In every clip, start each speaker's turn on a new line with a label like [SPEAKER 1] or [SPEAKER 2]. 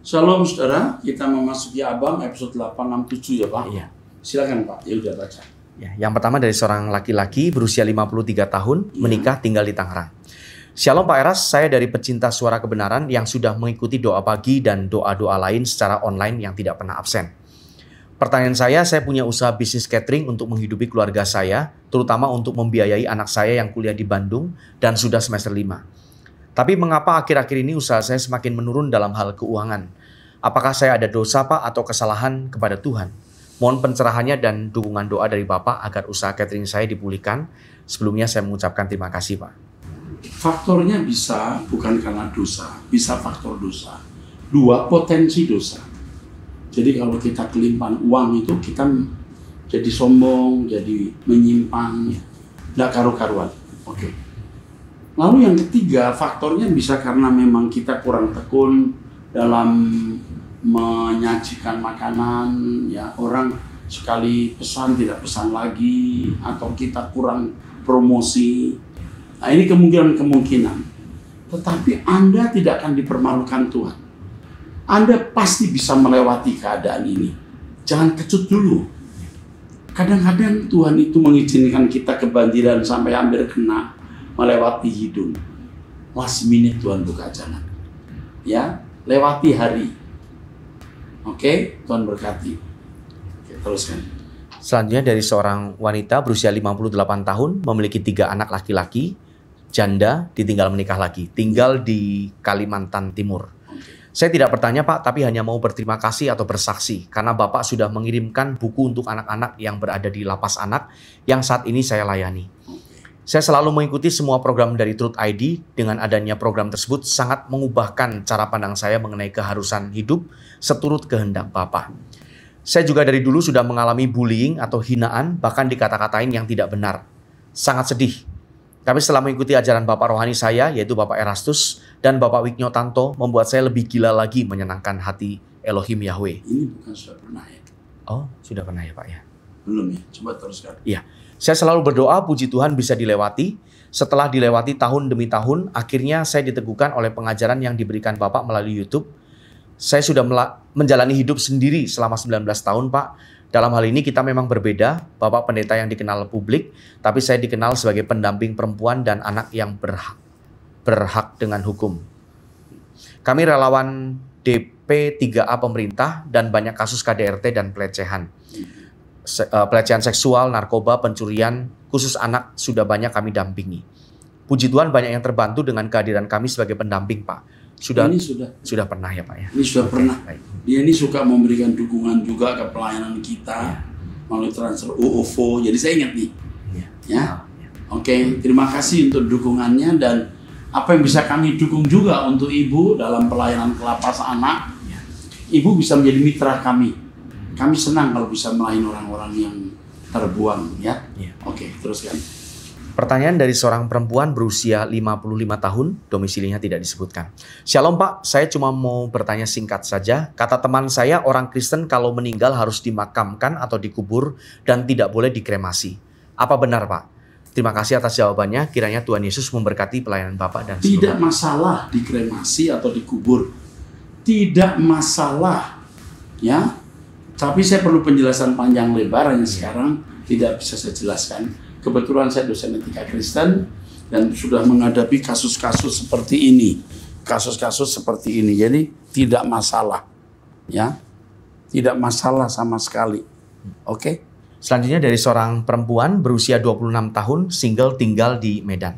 [SPEAKER 1] Shalom saudara, kita memasuki Abang episode 867 ya Pak.
[SPEAKER 2] Iya.
[SPEAKER 1] Silakan Pak, ya udah baca.
[SPEAKER 2] Ya, yang pertama dari seorang laki-laki berusia 53 tahun, menikah tinggal di Tangerang. Shalom Pak Eras, saya dari pecinta suara kebenaran yang sudah mengikuti doa pagi dan doa-doa lain secara online yang tidak pernah absen. Pertanyaan saya punya usaha bisnis catering untuk menghidupi keluarga saya, terutama untuk membiayai anak saya yang kuliah di Bandung dan sudah semester 5. Tapi mengapa akhir-akhir ini usaha saya semakin menurun dalam hal keuangan? Apakah saya ada dosa Pak atau kesalahan kepada Tuhan? Mohon pencerahannya dan dukungan doa dari Bapak agar usaha catering saya dipulihkan. Sebelumnya saya mengucapkan terima kasih Pak.
[SPEAKER 1] Faktornya bisa bukan karena dosa, bisa faktor dosa. Dua, potensi dosa. Jadi kalau kita kelimpahan uang itu kita jadi sombong, jadi menyimpang, nggak karu-karuan. Oke. Lalu yang ketiga, faktornya bisa karena memang kita kurang tekun dalam menyajikan makanan, ya orang sekali pesan tidak pesan lagi, atau kita kurang promosi. Nah ini kemungkinan. Tetapi Anda tidak akan dipermalukan Tuhan. Anda pasti bisa melewati keadaan ini. Jangan kecut dulu. Kadang-kadang Tuhan itu mengizinkan kita kebanjiran sampai hampir kena, melewati hidung. Last minute Tuhan buka jalan. Ya, lewati hari. Oke, Tuhan berkati. Oke, teruskan.
[SPEAKER 2] Selanjutnya dari seorang wanita berusia 58 tahun, memiliki 3 anak laki-laki, janda, ditinggal menikah lagi, tinggal di Kalimantan Timur. Saya tidak bertanya Pak, tapi hanya mau berterima kasih atau bersaksi, karena Bapak sudah mengirimkan buku untuk anak-anak yang berada di lapas anak, yang saat ini saya layani. Saya selalu mengikuti semua program dari Truth ID. Dengan adanya program tersebut sangat mengubahkan cara pandang saya mengenai keharusan hidup seturut kehendak Bapa. Saya juga dari dulu sudah mengalami bullying atau hinaan, bahkan dikata-katain yang tidak benar. Sangat sedih. Tapi setelah mengikuti ajaran Bapak rohani saya, yaitu Bapak Erastus dan Bapak Wignyotanto, membuat saya lebih gila lagi menyenangkan hati Elohim Yahweh.
[SPEAKER 1] Ini bukan sudah pernah ya?
[SPEAKER 2] Oh, sudah pernah ya Pak ya?
[SPEAKER 1] Belum ya? Coba teruskan.
[SPEAKER 2] Iya. Saya selalu berdoa puji Tuhan bisa dilewati. Setelah dilewati tahun demi tahun, akhirnya saya diteguhkan oleh pengajaran yang diberikan Bapak melalui YouTube. Saya sudah menjalani hidup sendiri selama 19 tahun Pak. Dalam hal ini kita memang berbeda. Bapak pendeta yang dikenal publik, tapi saya dikenal sebagai pendamping perempuan dan anak yang berhak dengan hukum. Kami relawan DP3A pemerintah dan banyak kasus KDRT dan pelecehan. Pelecehan seksual, narkoba, pencurian, khusus anak sudah banyak kami dampingi. Puji Tuhan banyak yang terbantu dengan kehadiran kami sebagai pendamping Pak. Sudah pernah ya Pak ya?
[SPEAKER 1] Ini sudah pernah. Baik. Dia ini suka memberikan dukungan juga ke pelayanan kita melalui transfer OOVO. Jadi saya ingat nih. Oke, terima kasih untuk dukungannya dan apa yang bisa kami dukung juga untuk Ibu dalam pelayanan ke lapas anak. Ibu bisa menjadi mitra kami. Kami senang kalau bisa melayani orang-orang yang terbuang ya. Oke, teruskan.
[SPEAKER 2] Pertanyaan dari seorang perempuan berusia 55 tahun, domisilinya tidak disebutkan. Shalom Pak, saya cuma mau bertanya singkat saja. Kata teman saya, orang Kristen kalau meninggal harus dimakamkan atau dikubur dan tidak boleh dikremasi. Apa benar Pak? Terima kasih atas jawabannya. Kiranya Tuhan Yesus memberkati pelayanan Bapak dan seluruh.
[SPEAKER 1] Tidak masalah dikremasi atau dikubur. Tidak masalah. Ya. Tapi saya perlu penjelasan panjang lebar, hanya sekarang tidak bisa saya jelaskan. Kebetulan saya dosen etika Kristen dan sudah menghadapi kasus-kasus seperti ini. Jadi tidak masalah. Ya. Tidak masalah sama sekali. Oke.
[SPEAKER 2] Selanjutnya dari seorang perempuan berusia 26 tahun, single tinggal di Medan.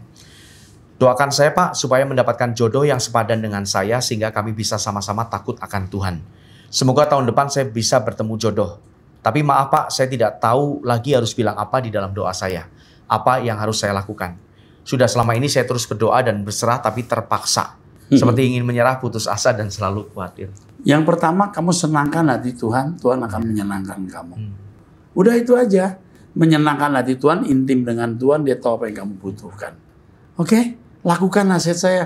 [SPEAKER 2] Doakan saya Pak supaya mendapatkan jodoh yang sepadan dengan saya sehingga kami bisa sama-sama takut akan Tuhan. Semoga tahun depan saya bisa bertemu jodoh. Tapi maaf Pak, saya tidak tahu lagi harus bilang apa di dalam doa saya. Apa yang harus saya lakukan. Sudah selama ini saya terus berdoa dan berserah tapi terpaksa. Seperti ingin menyerah, putus asa dan selalu khawatir.
[SPEAKER 1] Yang pertama, kamu senangkan hati Tuhan, Tuhan akan menyenangkan kamu. Udah itu aja. Menyenangkan hati Tuhan, intim dengan Tuhan, dia tahu apa yang kamu butuhkan. Oke? Lakukan nasihat saya.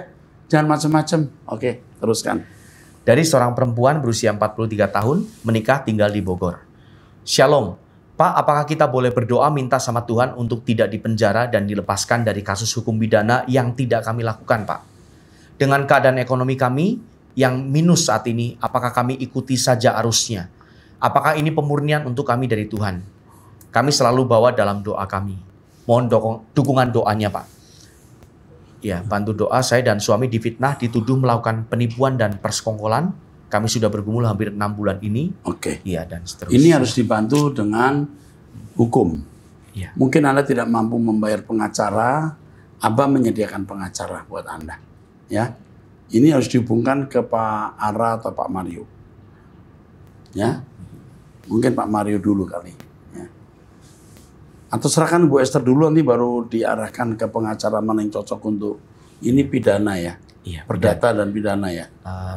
[SPEAKER 1] Jangan macam-macam. Oke, teruskan.
[SPEAKER 2] Dari seorang perempuan berusia 43 tahun, menikah tinggal di Bogor. Shalom. Pak, apakah kita boleh berdoa minta sama Tuhan untuk tidak dipenjara dan dilepaskan dari kasus hukum pidana yang tidak kami lakukan, Pak? Dengan keadaan ekonomi kami, yang minus saat ini, apakah kami ikuti saja arusnya? Apakah ini pemurnian untuk kami dari Tuhan? Kami selalu bawa dalam doa kami. Mohon dukungan doanya, Pak. Ya, bantu doa. Saya dan suami difitnah, dituduh melakukan penipuan dan persekongkolan. Kami sudah bergumul hampir 6 bulan ini.
[SPEAKER 1] Oke.
[SPEAKER 2] Iya, dan seterusnya.
[SPEAKER 1] Ini harus dibantu dengan hukum.
[SPEAKER 2] Ya.
[SPEAKER 1] Mungkin Anda tidak mampu membayar pengacara, Abah menyediakan pengacara buat Anda. Ya, ini harus dihubungkan ke Pak Ara atau Pak Mario. Ya, mungkin Pak Mario dulu kali. Ya. Atau serahkan Bu Esther dulu, nanti baru diarahkan ke pengacara mana yang cocok untuk ini pidana ya.
[SPEAKER 2] Iya,
[SPEAKER 1] Perdata dan pidana ya.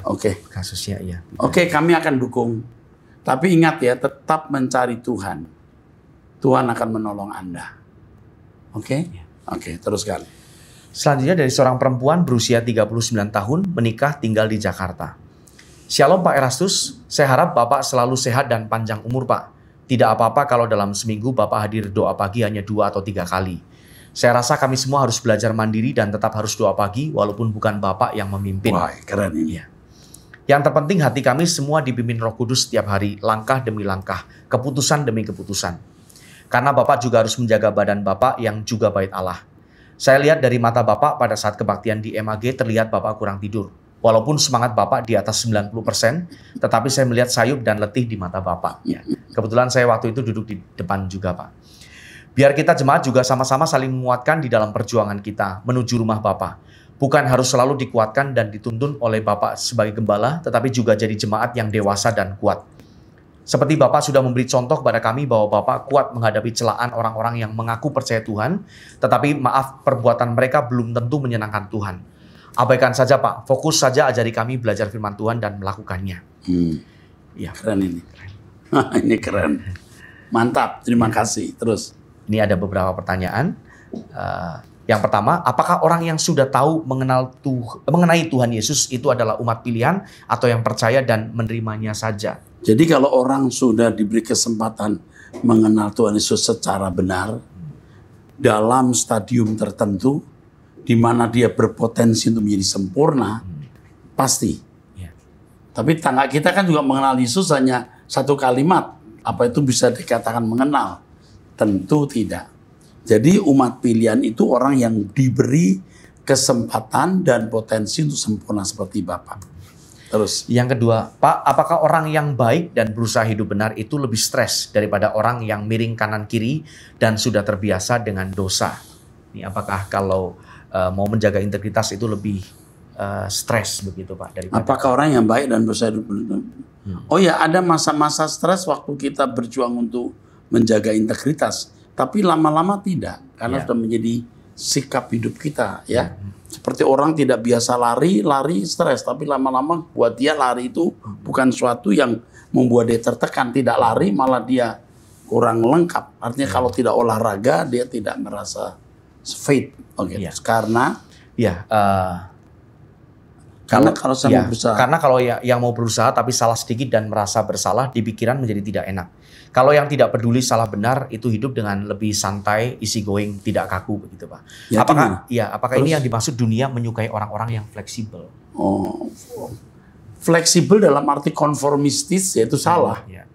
[SPEAKER 1] Oke.
[SPEAKER 2] Kasusnya ya.
[SPEAKER 1] Oke, kami akan dukung. Tapi ingat ya, tetap mencari Tuhan. Tuhan akan menolong Anda. Oke? Oke, teruskan.
[SPEAKER 2] Selanjutnya dari seorang perempuan berusia 39 tahun menikah tinggal di Jakarta. Shalom Pak Erastus, saya harap Bapak selalu sehat dan panjang umur Pak. Tidak apa-apa kalau dalam seminggu Bapak hadir doa pagi hanya 2 atau 3 kali. Saya rasa kami semua harus belajar mandiri dan tetap harus doa pagi walaupun bukan Bapak yang memimpin.
[SPEAKER 1] Wah, keren ini.
[SPEAKER 2] Ya. Yang terpenting hati kami semua dipimpin Roh Kudus setiap hari, langkah demi langkah, keputusan demi keputusan. Karena Bapak juga harus menjaga badan Bapak yang juga bait Allah. Saya lihat dari mata Bapak pada saat kebaktian di MAG terlihat Bapak kurang tidur. Walaupun semangat Bapak di atas 90%, tetapi saya melihat sayup dan letih di mata Bapak. Ya. Kebetulan saya waktu itu duduk di depan juga Pak. Biar kita jemaat juga sama-sama saling menguatkan di dalam perjuangan kita menuju rumah Bapak. Bukan harus selalu dikuatkan dan dituntun oleh Bapak sebagai gembala, tetapi juga jadi jemaat yang dewasa dan kuat. Seperti Bapak sudah memberi contoh kepada kami bahwa Bapak kuat menghadapi celaan orang-orang yang mengaku percaya Tuhan, tetapi maaf perbuatan mereka belum tentu menyenangkan Tuhan. Abaikan saja Pak, fokus saja ajari kami belajar firman Tuhan dan melakukannya.
[SPEAKER 1] Ya. Keren ini. Ini keren. Mantap, terima kasih. Terus.
[SPEAKER 2] Ini ada beberapa pertanyaan. Yang pertama, apakah orang yang sudah tahu mengenai Tuhan Yesus itu adalah umat pilihan atau yang percaya dan menerimanya saja?
[SPEAKER 1] Jadi kalau orang sudah diberi kesempatan mengenal Tuhan Yesus secara benar, dalam stadium tertentu, di mana dia berpotensi untuk menjadi sempurna, pasti. Ya. Tapi tangga kita kan juga mengenal Yesus hanya satu kalimat. Apa itu bisa dikatakan mengenal? Tentu tidak. Jadi umat pilihan itu orang yang diberi kesempatan dan potensi untuk sempurna seperti Bapak. Terus.
[SPEAKER 2] Yang kedua, Pak, apakah orang yang baik dan berusaha hidup benar itu lebih stres daripada orang yang miring kanan kiri dan sudah terbiasa dengan dosa? Ini apakah kalau mau menjaga integritas itu lebih stres begitu Pak? Daripada...
[SPEAKER 1] Apakah orang yang baik dan berusaha hidup benar? Oh ya, ada masa-masa stres waktu kita berjuang untuk menjaga integritas, tapi lama-lama tidak, karena sudah menjadi sikap hidup kita, ya. Seperti orang tidak biasa lari stres, tapi lama-lama buat dia lari itu bukan suatu yang membuat dia tertekan, tidak lari malah dia kurang lengkap. Artinya kalau tidak olahraga dia tidak merasa fit, karena kalau saya mau berusaha. Karena
[SPEAKER 2] kalau yang mau berusaha tapi salah sedikit dan merasa bersalah, di pikiran menjadi tidak enak. Kalau yang tidak peduli salah benar itu hidup dengan lebih santai, easy going, tidak kaku begitu Pak. Ya, apakah ini yang dimaksud dunia menyukai orang-orang yang fleksibel?
[SPEAKER 1] Oh, fleksibel dalam arti konformistis yaitu salah. Ya.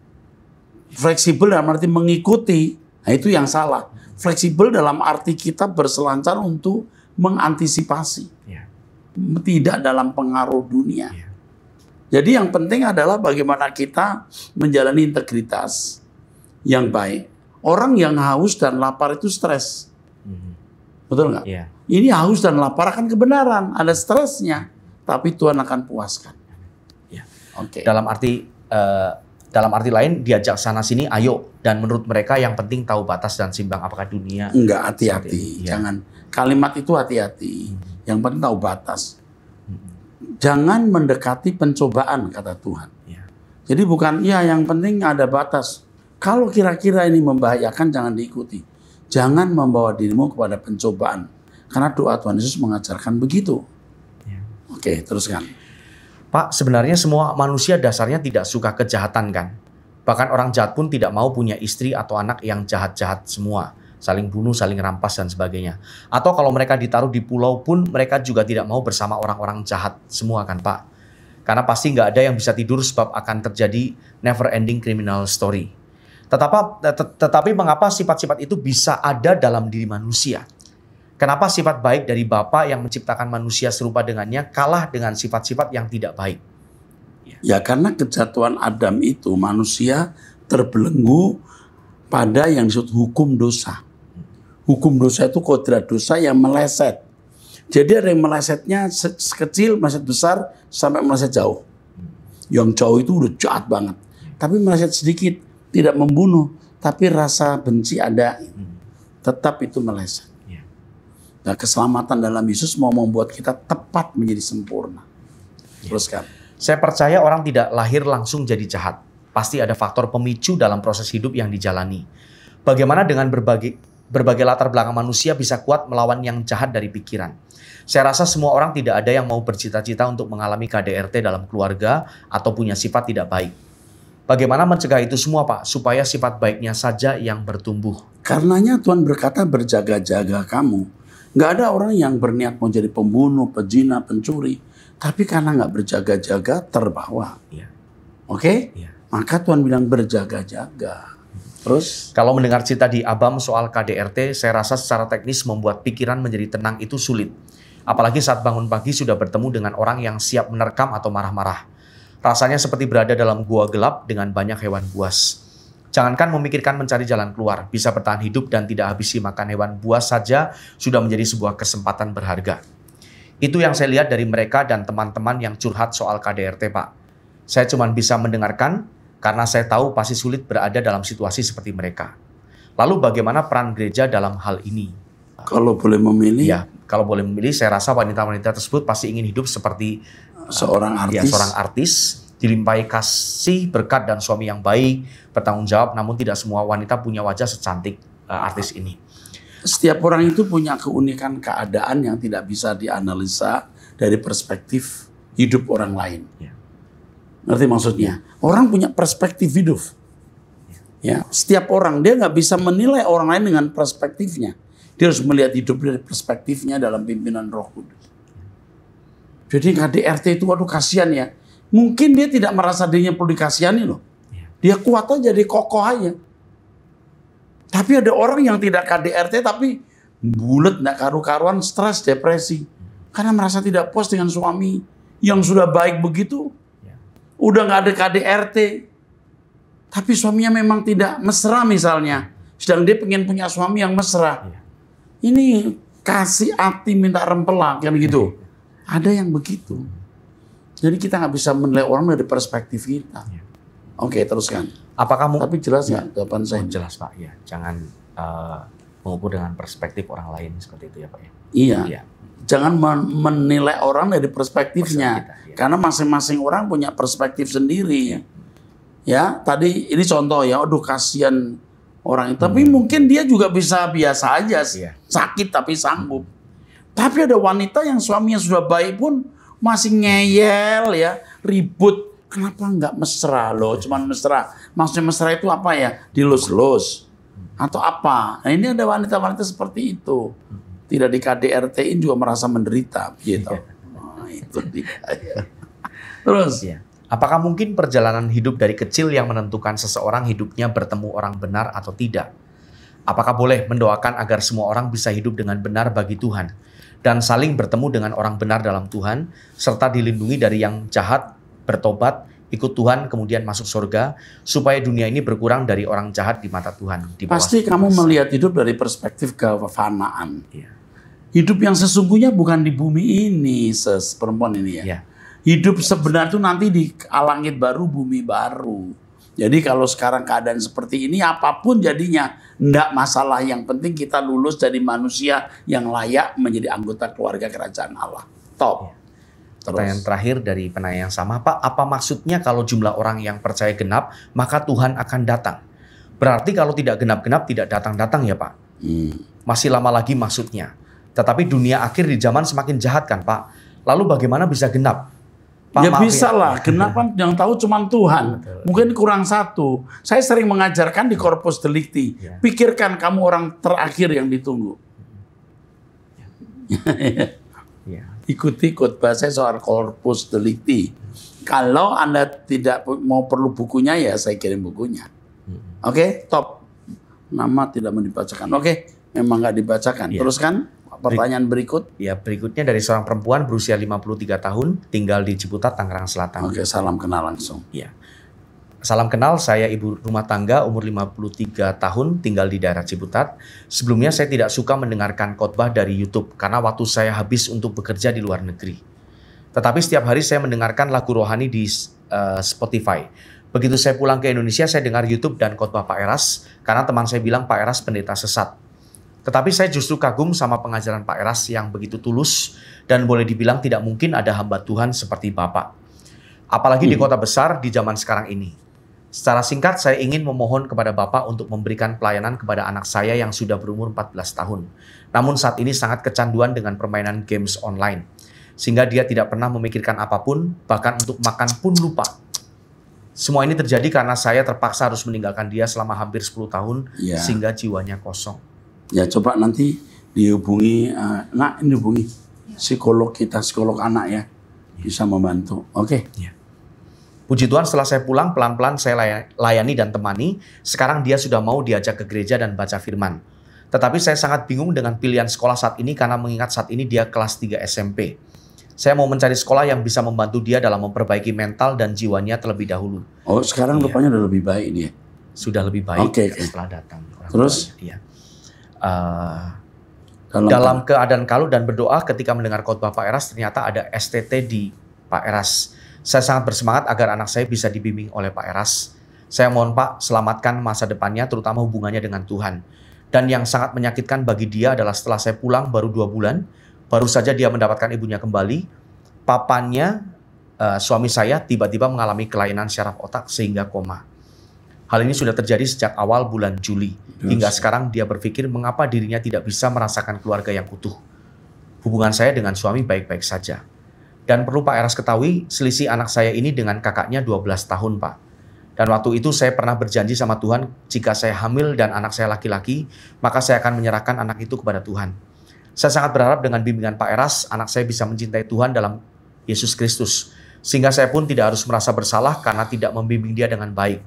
[SPEAKER 1] Fleksibel dalam arti mengikuti, nah itu yang salah. Fleksibel dalam arti kita berselancar untuk mengantisipasi. Ya. Tidak dalam pengaruh dunia. Ya. Jadi yang penting adalah bagaimana kita menjalani integritas yang baik. Orang yang haus dan lapar itu stres. Betul nggak? Yeah. Ini haus dan lapar akan kebenaran. Ada stresnya. Tapi Tuhan akan puaskan.
[SPEAKER 2] Yeah. Okay. Dalam arti lain diajak sana sini ayo. Dan menurut mereka yang penting tahu batas dan simbang apakah dunia.
[SPEAKER 1] Enggak, hati-hati. Jangan. Kalimat itu hati-hati. Yang penting tahu batas. Jangan mendekati pencobaan, kata Tuhan. Ya. Jadi bukan, ya yang penting ada batas. Kalau kira-kira ini membahayakan, jangan diikuti. Jangan membawa dirimu kepada pencobaan. Karena doa Tuhan Yesus mengajarkan begitu. Ya. Oke, teruskan.
[SPEAKER 2] Pak, sebenarnya semua manusia dasarnya tidak suka kejahatan kan? Bahkan orang jahat pun tidak mau punya istri atau anak yang jahat-jahat semua. Saling bunuh, saling rampas, dan sebagainya. Atau kalau mereka ditaruh di pulau pun mereka juga tidak mau bersama orang-orang jahat semua kan Pak. Karena pasti nggak ada yang bisa tidur sebab akan terjadi never ending criminal story. Tetapi mengapa sifat-sifat itu bisa ada dalam diri manusia? Kenapa sifat baik dari Bapa yang menciptakan manusia serupa dengannya kalah dengan sifat-sifat yang tidak baik?
[SPEAKER 1] Ya karena kejatuhan Adam itu manusia terbelenggu pada yang disebut hukum dosa. Hukum dosa itu kodrat dosa yang meleset. Jadi ada yang melesetnya kecil, meleset besar, sampai meleset jauh. Yang jauh itu udah jahat banget. Tapi meleset sedikit, tidak membunuh, tapi rasa benci ada. Tetap itu meleset. Nah, keselamatan dalam Yesus mau membuat kita tepat menjadi sempurna. Teruskan.
[SPEAKER 2] Saya percaya orang tidak lahir langsung jadi jahat. Pasti ada faktor pemicu dalam proses hidup yang dijalani. Bagaimana dengan berbagai latar belakang manusia bisa kuat melawan yang jahat dari pikiran? Saya rasa semua orang tidak ada yang mau bercita-cita untuk mengalami KDRT dalam keluarga atau punya sifat tidak baik. Bagaimana mencegah itu semua, Pak? Supaya sifat baiknya saja yang bertumbuh.
[SPEAKER 1] Karenanya Tuhan berkata berjaga-jaga kamu. Nggak ada orang yang berniat mau jadi pembunuh, pezina, pencuri. Tapi karena nggak berjaga-jaga terbawa.
[SPEAKER 2] Ya.
[SPEAKER 1] Oke?
[SPEAKER 2] Ya.
[SPEAKER 1] Maka Tuhan bilang berjaga-jaga. Terus?
[SPEAKER 2] Kalau mendengar cerita di Abam soal KDRT, saya rasa secara teknis membuat pikiran menjadi tenang itu sulit. Apalagi saat bangun pagi sudah bertemu dengan orang yang siap menerkam atau marah-marah. Rasanya seperti berada dalam gua gelap dengan banyak hewan buas. Jangankan memikirkan mencari jalan keluar, bisa bertahan hidup dan tidak habisi makan hewan buas saja sudah menjadi sebuah kesempatan berharga. Itu yang saya lihat dari mereka dan teman-teman yang curhat soal KDRT, Pak. Saya cuma bisa mendengarkan karena saya tahu pasti sulit berada dalam situasi seperti mereka. Lalu bagaimana peran gereja dalam hal ini?
[SPEAKER 1] Kalau boleh memilih?
[SPEAKER 2] Ya, kalau boleh memilih, saya rasa wanita-wanita tersebut pasti ingin hidup seperti
[SPEAKER 1] seorang artis.
[SPEAKER 2] Ya, seorang artis, dilimpahi kasih, berkat, dan suami yang baik, bertanggung jawab, namun tidak semua wanita punya wajah secantik artis ini.
[SPEAKER 1] Setiap orang itu punya keunikan keadaan yang tidak bisa dianalisa dari perspektif hidup orang lain. Ya. Ngerti maksudnya? Orang punya perspektif hidup. Ya, setiap orang, dia nggak bisa menilai orang lain dengan perspektifnya. Dia harus melihat hidup dari perspektifnya dalam pimpinan Roh Kudus. Jadi KDRT itu, waduh kasihan ya. Mungkin dia tidak merasa dirinya perlu dikasihani loh. Dia kuat aja, dia kokoh aja. Tapi ada orang yang tidak KDRT tapi bulet, nggak karu-karuan, stres, depresi. Karena merasa tidak puas dengan suami yang sudah baik begitu. Udah nggak ada KDRT. Tapi suaminya memang tidak mesra misalnya. Sedang dia pengen punya suami yang mesra. Ini kasih hati minta rempelak kan gitu. Ada yang begitu. Jadi kita nggak bisa menilai orang dari perspektif kita. Oke, teruskan.
[SPEAKER 2] Apakah
[SPEAKER 1] tapi jelas nggak jawaban saya?
[SPEAKER 2] Jelas, Pak. Ya, jangan mengukur dengan perspektif orang lain seperti itu ya, Pak.
[SPEAKER 1] Iya. Iya. Jangan menilai orang dari perspektifnya. Karena masing-masing orang punya perspektif sendiri. Ya, tadi ini contoh ya, aduh kasihan orang itu. Tapi mungkin dia juga bisa biasa aja, sakit tapi sanggup. Tapi ada wanita yang suaminya sudah baik pun masih ngeyel ya, ribut. Kenapa nggak mesra loh? Cuman mesra. Maksudnya mesra itu apa ya? Dilus-lus atau apa? Nah ini ada wanita-wanita seperti itu. Tidak di KDRT-in juga merasa menderita, gitu. Nah, itu dia. Terus.
[SPEAKER 2] Ya. Apakah mungkin perjalanan hidup dari kecil yang menentukan seseorang hidupnya bertemu orang benar atau tidak? Apakah boleh mendoakan agar semua orang bisa hidup dengan benar bagi Tuhan dan saling bertemu dengan orang benar dalam Tuhan serta dilindungi dari yang jahat, bertobat, ikut Tuhan kemudian masuk surga supaya dunia ini berkurang dari orang jahat di mata Tuhan?
[SPEAKER 1] Pasti kamu melihat hidup dari perspektif kefanaan. Ya. Hidup yang sesungguhnya bukan di bumi ini, perempuan ini ya. Ya. Hidup sebenarnya itu nanti di langit baru, bumi baru. Jadi kalau sekarang keadaan seperti ini, apapun jadinya, enggak masalah. Yang penting kita lulus dari manusia yang layak menjadi anggota keluarga kerajaan Allah. Top.
[SPEAKER 2] Pertanyaan terakhir dari penanya yang sama, Pak, apa maksudnya kalau jumlah orang yang percaya genap, maka Tuhan akan datang? Berarti kalau tidak genap-genap, tidak datang-datang ya, Pak? Masih lama lagi maksudnya. Tetapi dunia akhir di zaman semakin jahat kan, Pak? Lalu bagaimana bisa genap?
[SPEAKER 1] Pak, ya bisa lah, genap kan yang tahu cuma Tuhan. Betul. Mungkin kurang satu. Saya sering mengajarkan di Corpus Delicti. Ya. Pikirkan kamu orang terakhir yang ditunggu. Ya. Ya. Ikuti khotbah saya soal Corpus Delicti. Kalau Anda tidak mau perlu bukunya, ya saya kirim bukunya. Oke, top. Nama tidak mau dibacakan. Oke, memang nggak dibacakan.
[SPEAKER 2] Ya.
[SPEAKER 1] Teruskan pertanyaan berikut.
[SPEAKER 2] Ya, berikutnya dari seorang perempuan berusia 53 tahun, tinggal di Ciputat, Tangerang Selatan.
[SPEAKER 1] Oke, salam kenal langsung.
[SPEAKER 2] Ya. Salam kenal, saya ibu rumah tangga umur 53 tahun, tinggal di daerah Ciputat. Sebelumnya saya tidak suka mendengarkan khotbah dari YouTube karena waktu saya habis untuk bekerja di luar negeri. Tetapi setiap hari saya mendengarkan lagu rohani di Spotify. Begitu saya pulang ke Indonesia, saya dengar YouTube dan khotbah Pak Eras karena teman saya bilang Pak Eras pendeta sesat. Tetapi saya justru kagum sama pengajaran Pak Eras yang begitu tulus dan boleh dibilang tidak mungkin ada hamba Tuhan seperti Bapak. Apalagi di kota besar di zaman sekarang ini. Secara singkat, saya ingin memohon kepada Bapak untuk memberikan pelayanan kepada anak saya yang sudah berumur 14 tahun. Namun saat ini sangat kecanduan dengan permainan games online. Sehingga dia tidak pernah memikirkan apapun, bahkan untuk makan pun lupa. Semua ini terjadi karena saya terpaksa harus meninggalkan dia selama hampir 10 tahun, sehingga jiwanya kosong. Ya, coba nanti dihubungi, ini hubungi psikolog kita, psikolog anak ya. Bisa membantu. Oke. Ya. Puji Tuhan, setelah saya pulang, pelan-pelan saya layani dan temani. Sekarang dia sudah mau diajak ke gereja dan baca firman. Tetapi saya sangat bingung dengan pilihan sekolah saat ini karena mengingat saat ini dia kelas 3 SMP. Saya mau mencari sekolah yang bisa membantu dia dalam memperbaiki mental dan jiwanya terlebih dahulu.
[SPEAKER 1] Oh, sekarang rupanya udah lebih baik dia?
[SPEAKER 2] Sudah lebih baik setelah datang.
[SPEAKER 1] Terus?
[SPEAKER 2] Iya. Dalam keadaan kalut dan berdoa ketika mendengar khotbah Pak Eras, ternyata ada STT di Pak Eras. Saya sangat bersemangat agar anak saya bisa dibimbing oleh Pak Eras. Saya mohon Pak, selamatkan masa depannya, terutama hubungannya dengan Tuhan. Dan yang sangat menyakitkan bagi dia adalah setelah saya pulang baru 2 bulan, baru saja dia mendapatkan ibunya kembali, papanya, suami saya, tiba-tiba mengalami kelainan syaraf otak sehingga koma. Hal ini sudah terjadi sejak awal bulan Juli. Hingga sekarang dia berpikir mengapa dirinya tidak bisa merasakan keluarga yang utuh. Hubungan saya dengan suami baik-baik saja. Dan perlu Pak Eras ketahui, selisih anak saya ini dengan kakaknya 12 tahun, Pak. Dan waktu itu saya pernah berjanji sama Tuhan, jika saya hamil dan anak saya laki-laki, maka saya akan menyerahkan anak itu kepada Tuhan. Saya sangat berharap dengan bimbingan Pak Eras, anak saya bisa mencintai Tuhan dalam Yesus Kristus. Sehingga saya pun tidak harus merasa bersalah karena tidak membimbing dia dengan baik.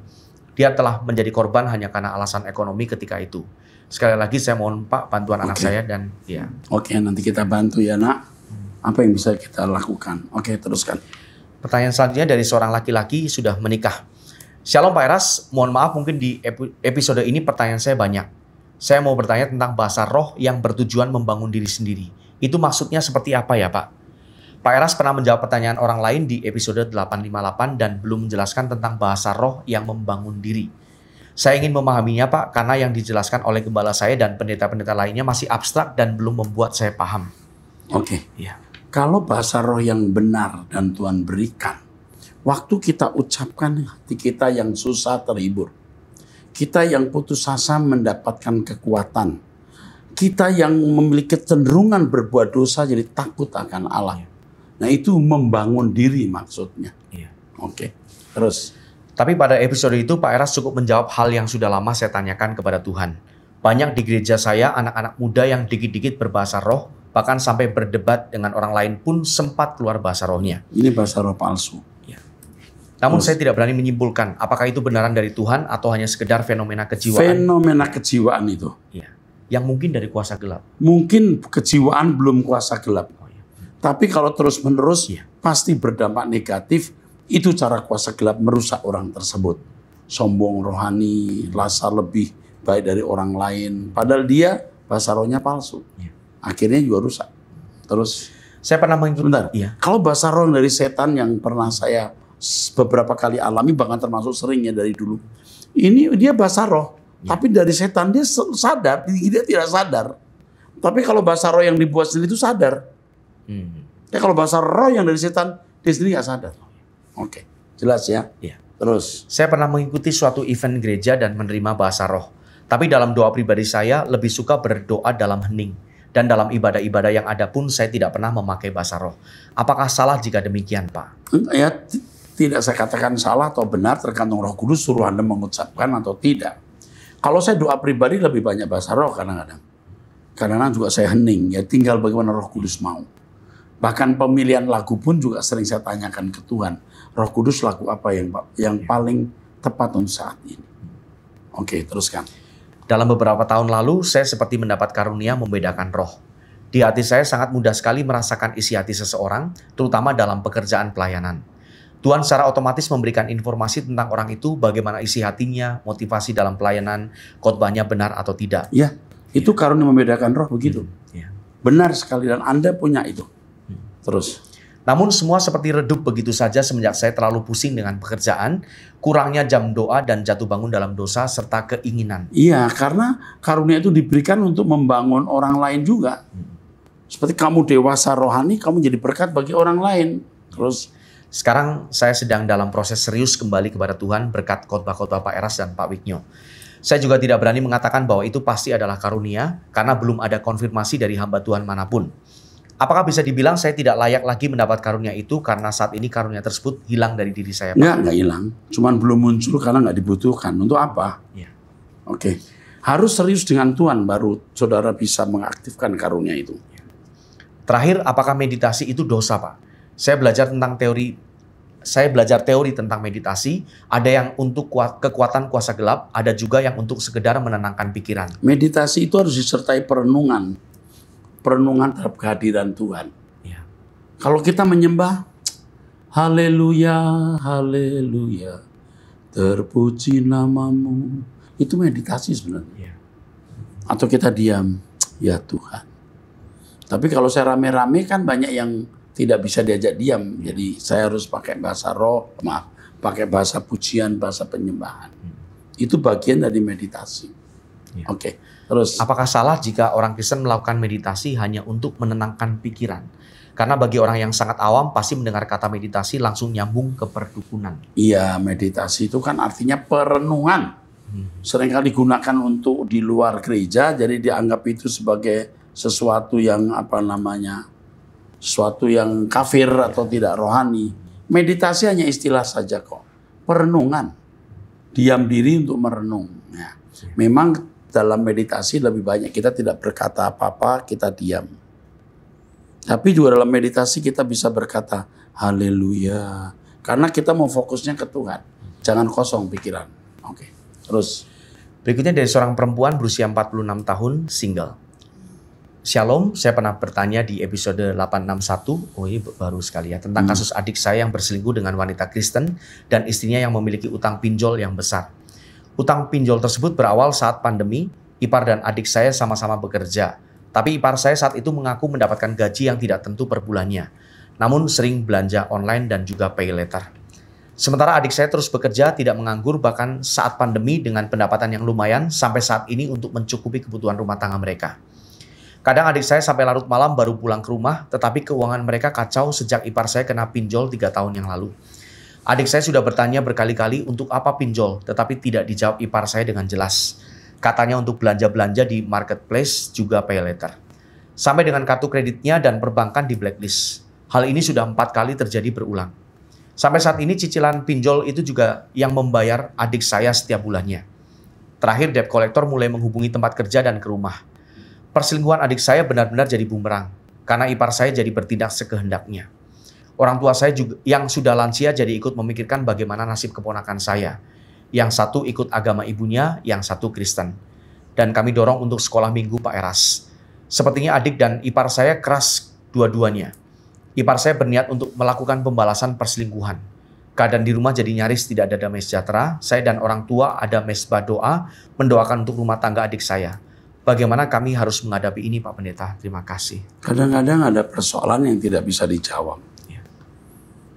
[SPEAKER 2] Dia telah menjadi korban hanya karena alasan ekonomi ketika itu. Sekali lagi saya mohon Pak, bantuan anak saya dan ya.
[SPEAKER 1] Oke, nanti kita bantu ya nak. Apa yang bisa kita lakukan? Oke, teruskan.
[SPEAKER 2] Pertanyaan selanjutnya dari seorang laki-laki sudah menikah. Shalom Pak Eras, mohon maaf mungkin di episode ini pertanyaan saya banyak. Saya mau bertanya tentang bahasa roh yang bertujuan membangun diri sendiri. Itu maksudnya seperti apa ya Pak? Pak Eras pernah menjawab pertanyaan orang lain di episode 858 dan belum menjelaskan tentang bahasa roh yang membangun diri. Saya ingin memahaminya Pak, karena yang dijelaskan oleh gembala saya dan pendeta-pendeta lainnya masih abstrak dan belum membuat saya paham.
[SPEAKER 1] Oke. Ya. Kalau bahasa roh yang benar dan Tuhan berikan, waktu kita ucapkan, hati kita yang susah terhibur. Kita yang putus asa mendapatkan kekuatan. Kita yang memiliki kecenderungan berbuat dosa jadi takut akan Allah. Nah itu membangun diri maksudnya.
[SPEAKER 2] Iya.
[SPEAKER 1] Oke. Terus.
[SPEAKER 2] Tapi pada episode itu Pak Eras cukup menjawab hal yang sudah lama saya tanyakan kepada Tuhan. Banyak di gereja saya anak-anak muda yang dikit-dikit berbahasa roh, bahkan sampai berdebat dengan orang lain pun sempat keluar bahasa rohnya.
[SPEAKER 1] Ini bahasa roh palsu.
[SPEAKER 2] Ya. Namun saya tidak berani menyimpulkan apakah itu benaran dari Tuhan atau hanya sekedar fenomena kejiwaan.
[SPEAKER 1] Fenomena kejiwaan itu.
[SPEAKER 2] Ya. Yang mungkin dari kuasa gelap.
[SPEAKER 1] Mungkin kejiwaan belum kuasa gelap. Tapi kalau terus-menerus pasti berdampak negatif. Itu cara kuasa gelap merusak orang tersebut. Sombong rohani, rasa lebih baik dari orang lain. Padahal dia bahasa rohnya palsu. Akhirnya juga rusak. Terus
[SPEAKER 2] saya pernah mengikuti.
[SPEAKER 1] Kalau bahasa roh dari setan yang pernah saya beberapa kali alami, bahkan termasuk seringnya dari dulu. Ini dia bahasa roh. Tapi dari setan dia sadar, dia tidak sadar. Tapi kalau bahasa roh yang dibuat sendiri itu sadar. Ya kalau bahasa roh yang dari setan, dia sendiri nggak sadar. Oke, jelas ya?
[SPEAKER 2] Iya.
[SPEAKER 1] Terus.
[SPEAKER 2] Saya pernah mengikuti suatu event gereja dan menerima bahasa roh. Tapi dalam doa pribadi saya lebih suka berdoa dalam hening. Dan dalam ibadah-ibadah yang ada pun saya tidak pernah memakai bahasa roh. Apakah salah jika demikian, Pak?
[SPEAKER 1] Ya, tidak saya katakan salah atau benar, tergantung Roh Kudus suruh Anda mengucapkan atau tidak. Kalau saya doa pribadi lebih banyak bahasa roh kadang-kadang. Kadang-kadang juga saya hening, ya tinggal bagaimana Roh Kudus mau. Bahkan pemilihan lagu pun juga sering saya tanyakan ke Tuhan. Roh Kudus lagu apa yang paling tepat untuk saat ini? Oke, teruskan.
[SPEAKER 2] Dalam beberapa tahun lalu, saya seperti mendapat karunia membedakan roh. Di hati saya sangat mudah sekali merasakan isi hati seseorang, terutama dalam pekerjaan pelayanan. Tuhan secara otomatis memberikan informasi tentang orang itu, bagaimana isi hatinya, motivasi dalam pelayanan, khotbahnya benar atau tidak.
[SPEAKER 1] Ya, itu karunia membedakan roh begitu.
[SPEAKER 2] Ya.
[SPEAKER 1] Benar sekali dan Anda punya itu. Terus.
[SPEAKER 2] Namun semua seperti redup begitu saja semenjak saya terlalu pusing dengan pekerjaan, kurangnya jam doa dan jatuh bangun dalam dosa serta keinginan.
[SPEAKER 1] Iya, karena karunia itu diberikan untuk membangun orang lain juga. Seperti kamu dewasa rohani, kamu jadi berkat bagi orang lain. Terus.
[SPEAKER 2] Sekarang saya sedang dalam proses serius kembali kepada Tuhan berkat khotbah-khotbah Pak Eras dan Pak Wignyo. Saya juga tidak berani mengatakan bahwa itu pasti adalah karunia karena belum ada konfirmasi dari hamba Tuhan manapun. Apakah bisa dibilang saya tidak layak lagi mendapat karunia itu karena saat ini karunia tersebut hilang dari diri saya, Pak?
[SPEAKER 1] Nggak hilang. Cuman belum muncul karena nggak dibutuhkan. Untuk apa?
[SPEAKER 2] Ya.
[SPEAKER 1] Oke. Harus serius dengan Tuhan baru saudara bisa mengaktifkan karunia itu.
[SPEAKER 2] Terakhir, apakah meditasi itu dosa, Pak? Saya belajar teori tentang meditasi. Ada yang untuk kekuatan kuasa gelap, ada juga yang untuk sekedar menenangkan pikiran.
[SPEAKER 1] Meditasi itu harus disertai perenungan terhadap kehadiran Tuhan.
[SPEAKER 2] Ya.
[SPEAKER 1] Kalau kita menyembah, haleluya, haleluya, terpuji namamu, itu meditasi sebenarnya.
[SPEAKER 2] Ya.
[SPEAKER 1] Atau kita diam, ya Tuhan. Tapi kalau saya rame-rame kan banyak yang tidak bisa diajak diam. Jadi saya harus pakai bahasa roh, pakai bahasa pujian, bahasa penyembahan. Itu bagian dari meditasi.
[SPEAKER 2] Ya.
[SPEAKER 1] Oke. Terus,
[SPEAKER 2] apakah salah jika orang Kristen melakukan meditasi hanya untuk menenangkan pikiran? Karena bagi orang yang sangat awam pasti mendengar kata meditasi langsung nyambung ke perdukunan.
[SPEAKER 1] Iya, meditasi itu kan artinya perenungan. Seringkali digunakan untuk di luar gereja, jadi dianggap itu sebagai sesuatu yang sesuatu yang kafir atau tidak rohani. Meditasi hanya istilah saja kok. Perenungan. Diam diri untuk merenung. Ya. Memang dalam meditasi lebih banyak kita tidak berkata apa-apa, kita diam. Tapi juga dalam meditasi kita bisa berkata haleluya. Karena kita mau fokusnya ke Tuhan. Jangan kosong pikiran. Oke. Terus.
[SPEAKER 2] Berikutnya dari seorang perempuan berusia 46 tahun, single. Shalom, saya pernah bertanya di episode 861, ini baru sekali ya, tentang kasus adik saya yang berselingkuh dengan wanita Kristen dan istrinya yang memiliki utang pinjol yang besar. Utang pinjol tersebut berawal saat pandemi, ipar dan adik saya sama-sama bekerja. Tapi ipar saya saat itu mengaku mendapatkan gaji yang tidak tentu per bulannya. Namun sering belanja online dan juga pay later. Sementara adik saya terus bekerja, tidak menganggur bahkan saat pandemi dengan pendapatan yang lumayan sampai saat ini untuk mencukupi kebutuhan rumah tangga mereka. Kadang adik saya sampai larut malam baru pulang ke rumah, tetapi keuangan mereka kacau sejak ipar saya kena pinjol 3 tahun yang lalu. Adik saya sudah bertanya berkali-kali untuk apa pinjol, tetapi tidak dijawab ipar saya dengan jelas. Katanya untuk belanja-belanja di marketplace juga pay later. Sampai dengan kartu kreditnya dan perbankan di blacklist. Hal ini sudah 4 kali terjadi berulang. Sampai saat ini cicilan pinjol itu juga yang membayar adik saya setiap bulannya. Terakhir debt collector mulai menghubungi tempat kerja dan ke rumah. Perselingkuhan adik saya benar-benar jadi bumerang, karena ipar saya jadi bertindak sekehendaknya. Orang tua saya juga yang sudah lansia jadi ikut memikirkan bagaimana nasib keponakan saya. Yang satu ikut agama ibunya, yang satu Kristen. Dan kami dorong untuk sekolah minggu Pak Eras. Sepertinya adik dan ipar saya keras dua-duanya. Ipar saya berniat untuk melakukan pembalasan perselingkuhan. Keadaan di rumah jadi nyaris tidak ada damai sejahtera. Saya dan orang tua ada mesbah doa, mendoakan untuk rumah tangga adik saya. Bagaimana kami harus menghadapi ini, Pak Pendeta? Terima kasih.
[SPEAKER 1] Kadang-kadang ada persoalan yang tidak bisa dijawab. Ya.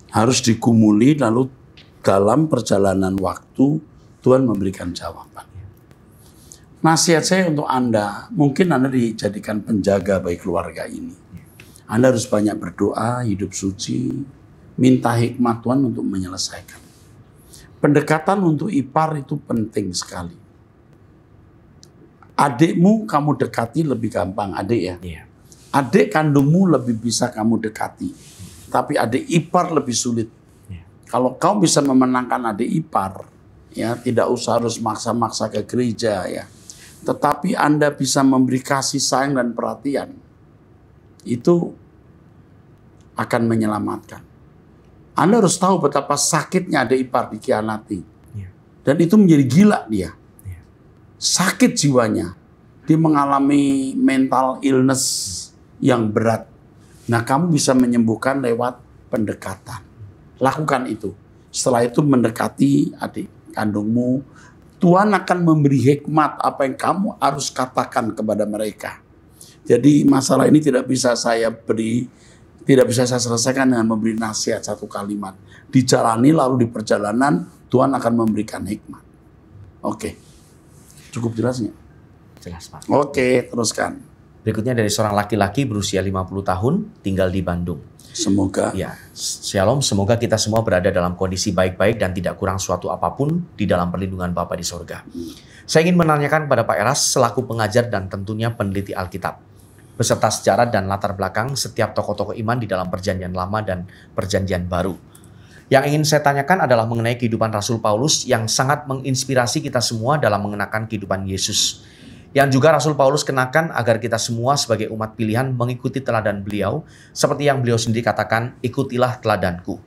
[SPEAKER 1] Harus dikumuli, lalu dalam perjalanan waktu Tuhan memberikan jawaban. Nasihat saya untuk Anda, mungkin Anda dijadikan penjaga bagi keluarga ini. Anda harus banyak berdoa, hidup suci, minta hikmat Tuhan untuk menyelesaikan. Pendekatan untuk ipar itu penting sekali. Adikmu kamu dekati lebih gampang, adik ya.
[SPEAKER 2] Iya.
[SPEAKER 1] Adik kandungmu lebih bisa kamu dekati. Tapi adik ipar lebih sulit.
[SPEAKER 2] Iya.
[SPEAKER 1] Kalau kau bisa memenangkan adik ipar, ya tidak usah harus maksa-maksa ke gereja ya. Tetapi Anda bisa memberi kasih sayang dan perhatian. Itu akan menyelamatkan. Anda harus tahu betapa sakitnya ada ipar dikhianati. Dan itu menjadi gila dia. Sakit jiwanya. Dia mengalami mental illness yang berat. Nah, kamu bisa menyembuhkan lewat pendekatan. Lakukan itu. Setelah itu mendekati adik kandungmu. Tuhan akan memberi hikmat apa yang kamu harus katakan kepada mereka. Jadi masalah ini tidak bisa saya selesaikan dengan memberi nasihat satu kalimat. Dijalani lalu di perjalanan Tuhan akan memberikan hikmat. Oke. Cukup jelas nggak?
[SPEAKER 2] Jelas, Pak.
[SPEAKER 1] Oke, teruskan.
[SPEAKER 2] Berikutnya dari seorang laki-laki berusia 50 tahun tinggal di Bandung.
[SPEAKER 1] Semoga.
[SPEAKER 2] Ya, Shalom. Semoga kita semua berada dalam kondisi baik-baik dan tidak kurang suatu apapun di dalam perlindungan Bapa di sorga. Saya ingin menanyakan kepada Pak Eras selaku pengajar dan tentunya peneliti Alkitab, beserta sejarah dan latar belakang setiap tokoh-tokoh iman di dalam Perjanjian Lama dan Perjanjian Baru. Yang ingin saya tanyakan adalah mengenai kehidupan Rasul Paulus yang sangat menginspirasi kita semua dalam mengenakan kehidupan Yesus. Yang juga Rasul Paulus kenakan agar kita semua sebagai umat pilihan mengikuti teladan beliau, seperti yang beliau sendiri katakan, ikutilah teladanku.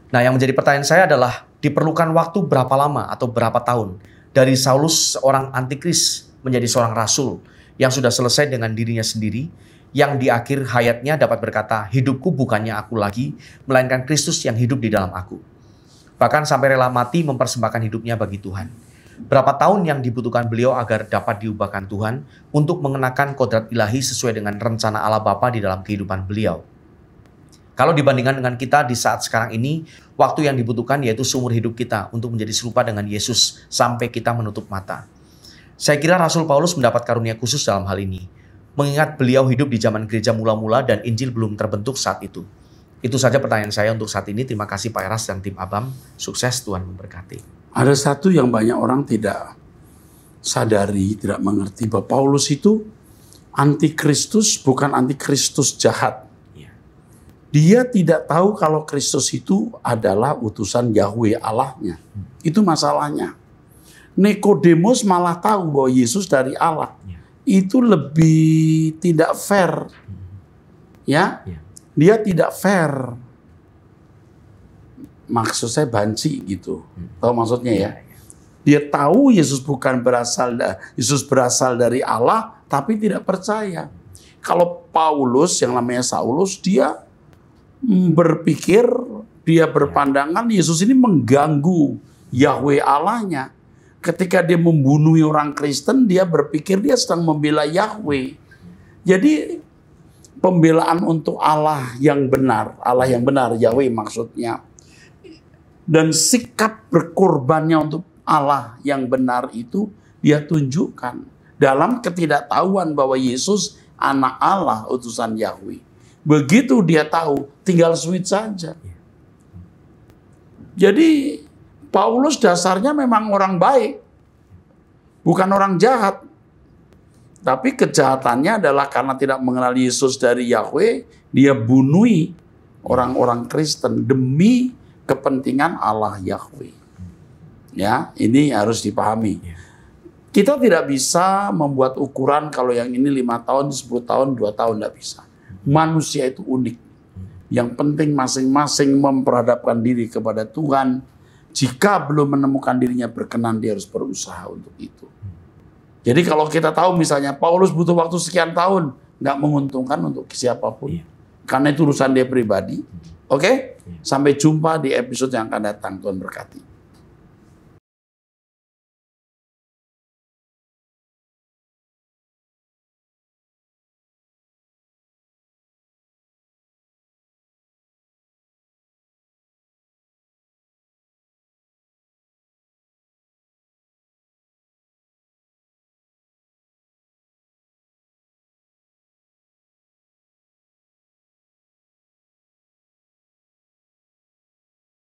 [SPEAKER 2] Nah, yang menjadi pertanyaan saya adalah, diperlukan waktu berapa lama atau berapa tahun dari Saulus seorang antikris menjadi seorang rasul yang sudah selesai dengan dirinya sendiri, yang di akhir hayatnya dapat berkata, hidupku bukannya aku lagi, melainkan Kristus yang hidup di dalam aku. Bahkan sampai rela mati mempersembahkan hidupnya bagi Tuhan. Berapa tahun yang dibutuhkan beliau agar dapat diubahkan Tuhan untuk mengenakan kodrat ilahi sesuai dengan rencana Allah Bapa di dalam kehidupan beliau. Kalau dibandingkan dengan kita di saat sekarang ini, waktu yang dibutuhkan yaitu seumur hidup kita untuk menjadi serupa dengan Yesus sampai kita menutup mata. Saya kira Rasul Paulus mendapat karunia khusus dalam hal ini, mengingat beliau hidup di zaman gereja mula-mula dan Injil belum terbentuk saat itu. Itu saja pertanyaan saya untuk saat ini. Terima kasih Pak Eras dan tim Abam. Sukses, Tuhan memberkati.
[SPEAKER 1] Ada satu yang banyak orang tidak sadari, tidak mengerti bahwa Paulus itu antikristus, bukan antikristus jahat. Dia tidak tahu kalau Kristus itu adalah utusan Yahweh Allahnya. Itu masalahnya. Nikodemus malah tahu bahwa Yesus dari Allah. Itu lebih tidak fair. Ya, dia tidak fair. Maksud saya banci gitu. Tahu maksudnya ya? Dia tahu Yesus berasal dari Allah, tapi tidak percaya. Kalau Paulus yang namanya Saulus, dia berpikir, dia berpandangan Yesus ini mengganggu Yahweh Allahnya. Ketika dia membunuh orang Kristen, dia berpikir dia sedang membela Yahweh. Jadi pembelaan untuk Allah yang benar, Yahweh maksudnya. Dan sikap berkorbannya untuk Allah yang benar itu dia tunjukkan dalam ketidaktahuan bahwa Yesus anak Allah, utusan Yahweh. Begitu dia tahu, tinggal switch saja. Jadi Paulus dasarnya memang orang baik, bukan orang jahat. Tapi kejahatannya adalah karena tidak mengenal Yesus dari Yahweh, dia bunuhi orang-orang Kristen demi kepentingan Allah Yahweh. Ya, ini harus dipahami. Kita tidak bisa membuat ukuran kalau yang ini 5 tahun, 10 tahun, 2 tahun, tidak bisa. Manusia itu unik. Yang penting masing-masing memperhadapkan diri kepada Tuhan. Jika belum menemukan dirinya berkenan, dia harus berusaha untuk itu. Jadi kalau kita tahu misalnya Paulus butuh waktu sekian tahun, nggak menguntungkan untuk siapapun. Karena itu urusan dia pribadi. Oke? Sampai jumpa di episode yang akan datang. Tuhan berkati.